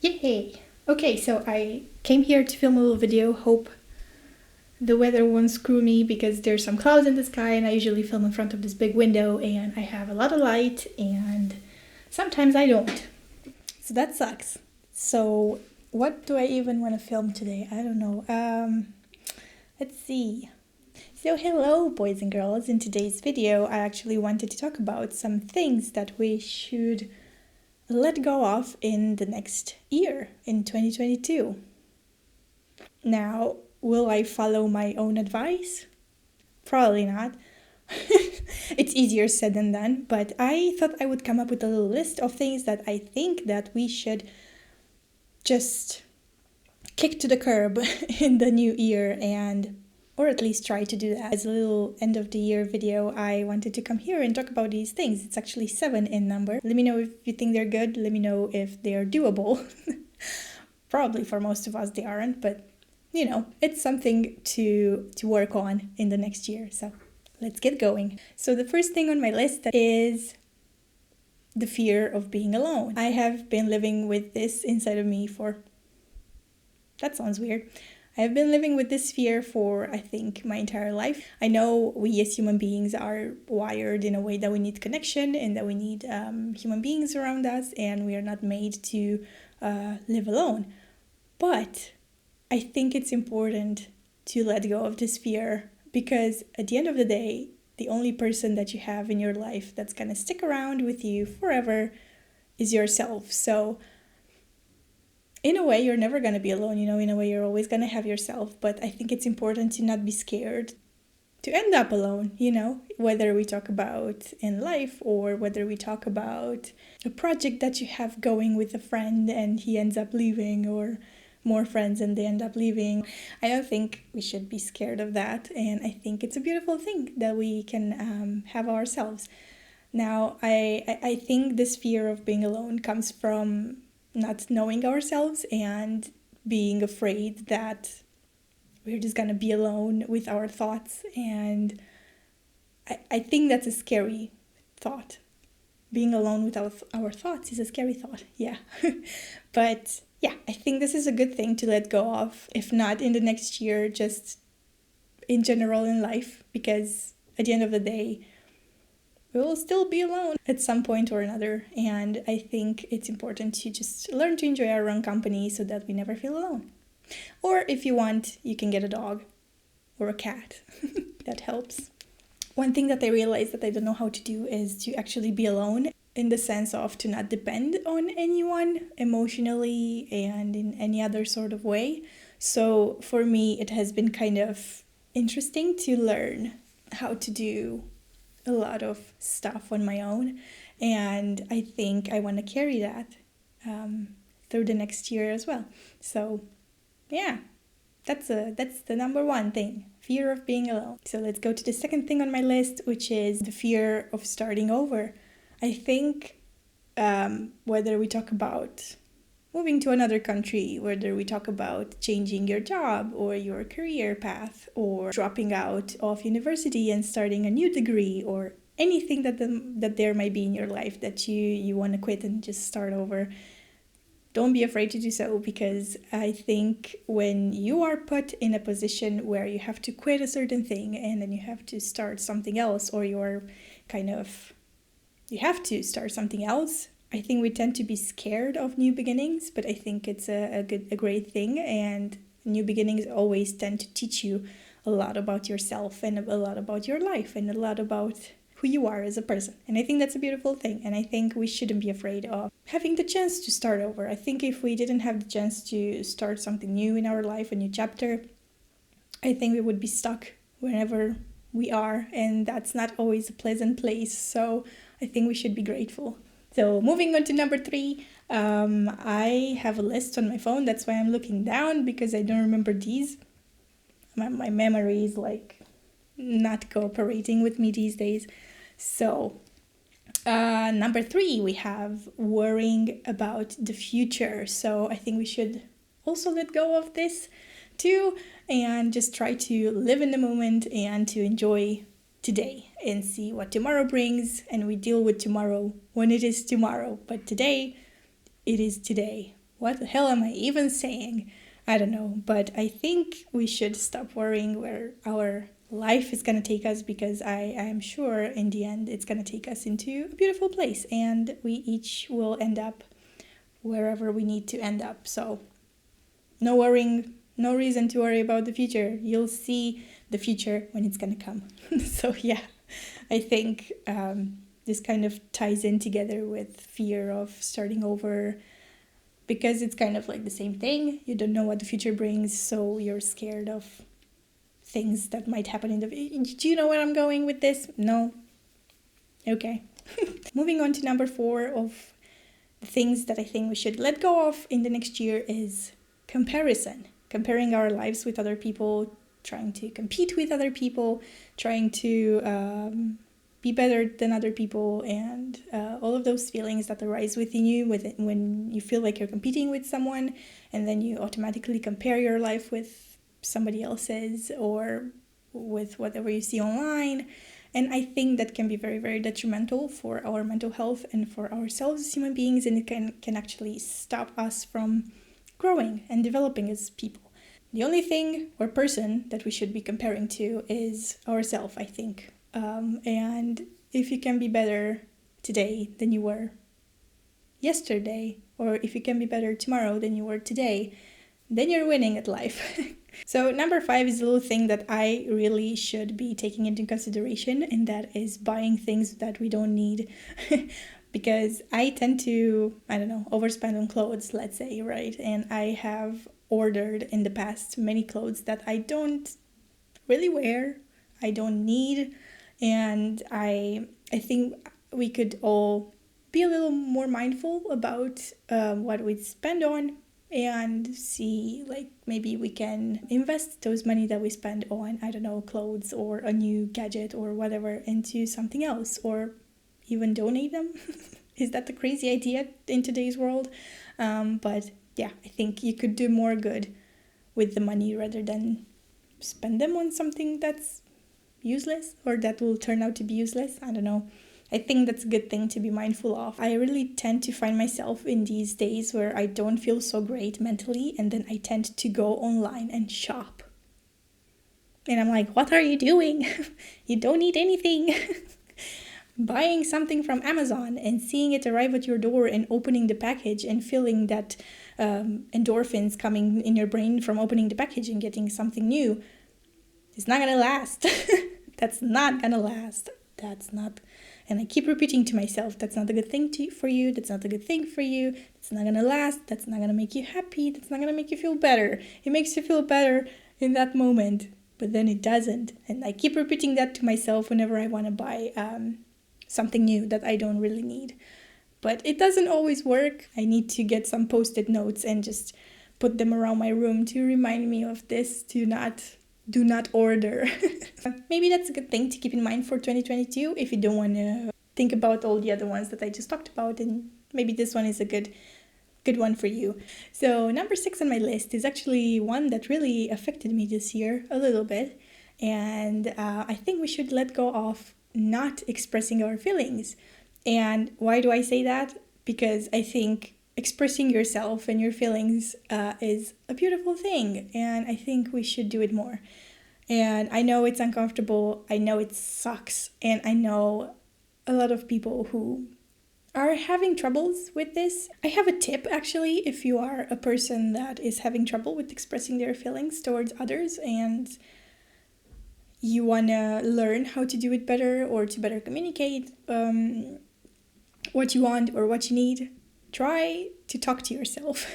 Yay! Okay, so I came here to film a little video. Hope the weather won't screw me because there's some clouds in the sky and I usually film in front of this big window and I have a lot of light and sometimes I don't. So that sucks. So what do I even want to film today? I don't know. Let's see. So hello boys and girls. In today's video I actually wanted to talk about some things that we should let go of in the next year, in 2022. Now, will I follow my own advice? Probably not. It's easier said than done, but I thought I would come up with a little list of things that I think that we should just kick to the curb in the new year, or at least try to do that. As a little end of the year video, I wanted to come here and talk about these things. It's actually 7 in number. Let me know if you think they're good. Let me know if they're doable. Probably for most of us they aren't, but you know, it's something to work on in the next year. So let's get going. So the first thing on my list is the fear of being alone. I have been living with this inside of me that sounds weird. I have been living with this fear for, I think, my entire life. I know we as human beings are wired in a way that we need connection and that we need human beings around us, and we are not made to live alone. But I think it's important to let go of this fear because at the end of the day, the only person that you have in your life that's going to stick around with you forever is yourself. So in a way, you're never going to be alone, in a way, you're always going to have yourself. But I think it's important to not be scared to end up alone, whether we talk about in life or whether we talk about a project that you have going with a friend and he ends up leaving, or more friends and they end up leaving. I don't think we should be scared of that. And I think it's a beautiful thing that we can have ourselves. Now, I think this fear of being alone comes from not knowing ourselves and being afraid that we're just gonna be alone with our thoughts. And I think that's a scary thought. Being alone with our thoughts is a scary thought, yeah. But yeah, I think this is a good thing to let go of, if not in the next year, just in general in life, because at the end of the day, we will still be alone at some point or another. And I think it's important to just learn to enjoy our own company so that we never feel alone. Or if you want, you can get a dog or a cat. That helps. One thing that I realized that I don't know how to do is to actually be alone, in the sense of to not depend on anyone emotionally and in any other sort of way. So for me, it has been kind of interesting to learn how to do a lot of stuff on my own. And I think I want to carry that through the next year as well. So yeah, that's the number one thing, fear of being alone. So let's go to the second thing on my list, which is the fear of starting over. I think whether we talk about moving to another country, whether we talk about changing your job or your career path, or dropping out of university and starting a new degree, or anything that there might be in your life that you want to quit and just start over, don't be afraid to do so, because I think when you are put in a position where you have to quit a certain thing and then you have to start something else, or you have to start something else, I think we tend to be scared of new beginnings, but I think it's a great thing, and new beginnings always tend to teach you a lot about yourself and a lot about your life and a lot about who you are as a person. And I think that's a beautiful thing, and I think we shouldn't be afraid of having the chance to start over. I think if we didn't have the chance to start something new in our life, a new chapter, I think we would be stuck wherever we are, and that's not always a pleasant place. So I think we should be grateful. So moving on to number 3, I have a list on my phone. That's why I'm looking down, because I don't remember these. My memory is not cooperating with me these days. So number 3, we have worrying about the future. So I think we should also let go of this too and just try to live in the moment and to enjoy today and see what tomorrow brings, and we deal with tomorrow when it is tomorrow. But today, it is today. what the hell am I even saying? I don't know, but I think we should stop worrying where our life is going to take us, because I am sure in the end it's going to take us into a beautiful place, and we each will end up wherever we need to end up. So no worrying, no reason to worry about the future. You'll see the future when it's going to come. So yeah, I think this kind of ties in together with fear of starting over, because it's kind of like the same thing. You don't know what the future brings, so you're scared of things that might happen in the future. Do you know where I'm going with this? No? Okay. Moving on to number 4 of the things that I think we should let go of in the next year is comparison. Comparing our lives with other people, trying to compete with other people, trying to be better than other people, and all of those feelings that arise within you when you feel like you're competing with someone, and then you automatically compare your life with somebody else's or with whatever you see online. And I think that can be very, very detrimental for our mental health and for ourselves as human beings, and it can actually stop us from growing and developing as people. The only thing or person that we should be comparing to is ourselves, I think. And if you can be better today than you were yesterday, or if you can be better tomorrow than you were today, then you're winning at life. So number 5 is a little thing that I really should be taking into consideration, and that is buying things that we don't need. Because I tend to, overspend on clothes, let's say, right? And I have ordered in the past many clothes that I don't really wear, I don't need, and I think we could all be a little more mindful about what we spend on, and see, like, maybe we can invest those money that we spend on, clothes or a new gadget or whatever, into something else, or even donate them. Is that the crazy idea in today's world? But yeah, I think you could do more good with the money rather than spend them on something that's useless, or that will turn out to be useless. I don't know. I think that's a good thing to be mindful of. I really tend to find myself in these days where I don't feel so great mentally, and then I tend to go online and shop. And I'm like, what are you doing? You don't need anything. Buying something from Amazon and seeing it arrive at your door and opening the package and feeling that endorphins coming in your brain from opening the package and getting something new is not gonna last. That's not gonna last. And I keep repeating to myself, that's not a good thing for you, that's not a good thing for you, it's not gonna last, that's not gonna make you happy, that's not gonna make you feel better. It makes you feel better in that moment, but then it doesn't. And I keep repeating that to myself whenever I want to buy something new that I don't really need. But it doesn't always work. I need to get some post-it notes and just put them around my room to remind me of this, do not order. Maybe that's a good thing to keep in mind for 2022 if you don't want to think about all the other ones that I just talked about, and maybe this one is a good one for you. So number 6 on my list is actually one that really affected me this year a little bit, and I think we should let go of not expressing our feelings. And why do I say that? Because I think expressing yourself and your feelings is a beautiful thing, and I think we should do it more. And I know it's uncomfortable, I know it sucks, and I know a lot of people who are having troubles with this. I have a tip, actually, if you are a person that is having trouble with expressing their feelings towards others and you want to learn how to do it better, or to better communicate what you want or what you need. Try to talk to yourself.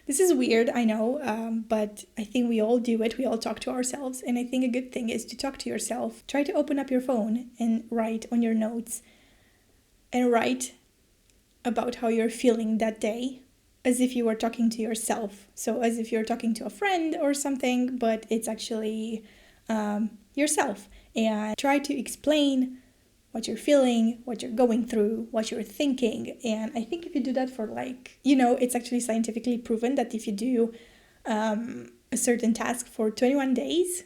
This is weird, I know, but I think we all do it. We all talk to ourselves. And I think a good thing is to talk to yourself. Try to open up your phone and write on your notes. And write about how you're feeling that day, as if you were talking to yourself. So as if you're talking to a friend or something, but it's actually yourself. And try to explain what you're feeling, what you're going through, what you're thinking. And I think if you do that for it's actually scientifically proven that if you do a certain task for 21 days,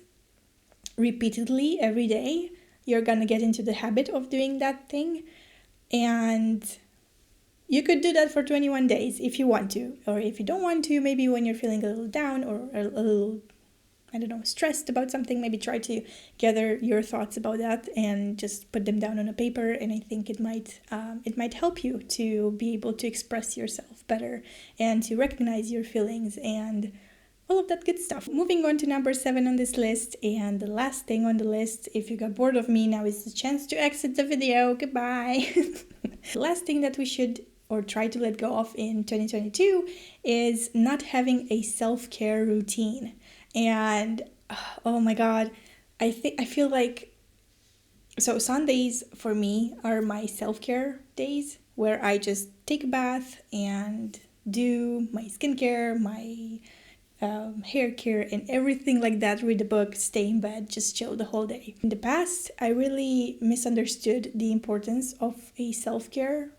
repeatedly every day, you're gonna get into the habit of doing that thing. And you could do that for 21 days if you want to. Or if you don't want to, maybe when you're feeling a little down or a little, I don't know, stressed about something, maybe try to gather your thoughts about that and just put them down on a paper. And I think it might help you to be able to express yourself better and to recognize your feelings and all of that good stuff. Moving on to number 7 on this list, and the last thing on the list, if you got bored of me, now is the chance to exit the video. Goodbye. The last thing that we should or try to let go of in 2022 is not having a self-care routine. And oh my god, I feel like, so Sundays for me are my self-care days where I just take a bath and do my skincare, my hair care and everything like that, read a book, stay in bed, just chill the whole day. In the past, I really misunderstood the importance of a self-care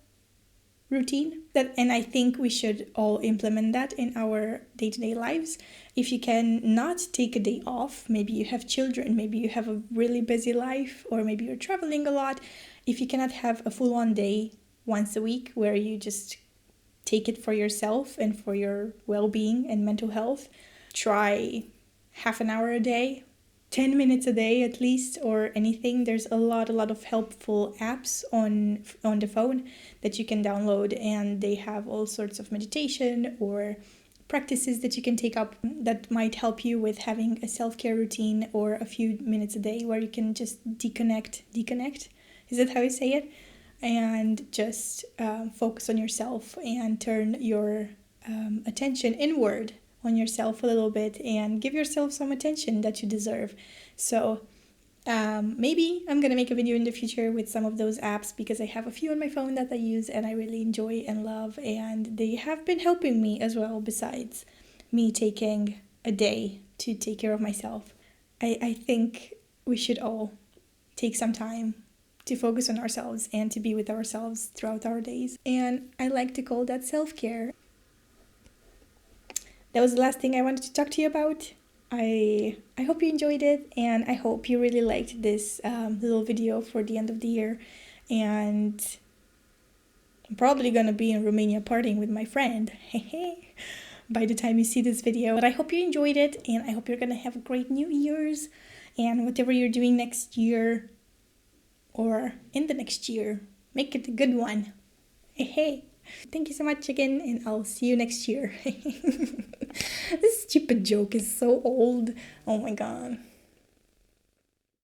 routine, and I think we should all implement that in our day-to-day lives. If you can not take a day off, maybe you have children, maybe you have a really busy life, or maybe you're traveling a lot, if you cannot have a full-on day once a week where you just take it for yourself and for your well-being and mental health, try half an hour a day, 10 minutes a day at least, or anything. There's a lot of helpful apps on the phone that you can download, and they have all sorts of meditation or practices that you can take up that might help you with having a self-care routine or a few minutes a day where you can just deconnect. Is that how you say it? And just focus on yourself and turn your attention inward on yourself a little bit and give yourself some attention that you deserve. So maybe I'm gonna make a video in the future with some of those apps, because I have a few on my phone that I use and I really enjoy and love, and they have been helping me as well, besides me taking a day to take care of myself. I think we should all take some time to focus on ourselves and to be with ourselves throughout our days. And I like to call that self-care. That was the last thing I wanted to talk to you about. I hope you enjoyed it, and I hope you really liked this little video for the end of the year. And I'm probably gonna be in Romania partying with my friend by the time you see this video. But I hope you enjoyed it, and I hope you're gonna have a great New Year's, and whatever you're doing next year or in the next year, make it a good one. Hey. Thank you so much again, and I'll see you next year. This stupid joke is so old. Oh my god.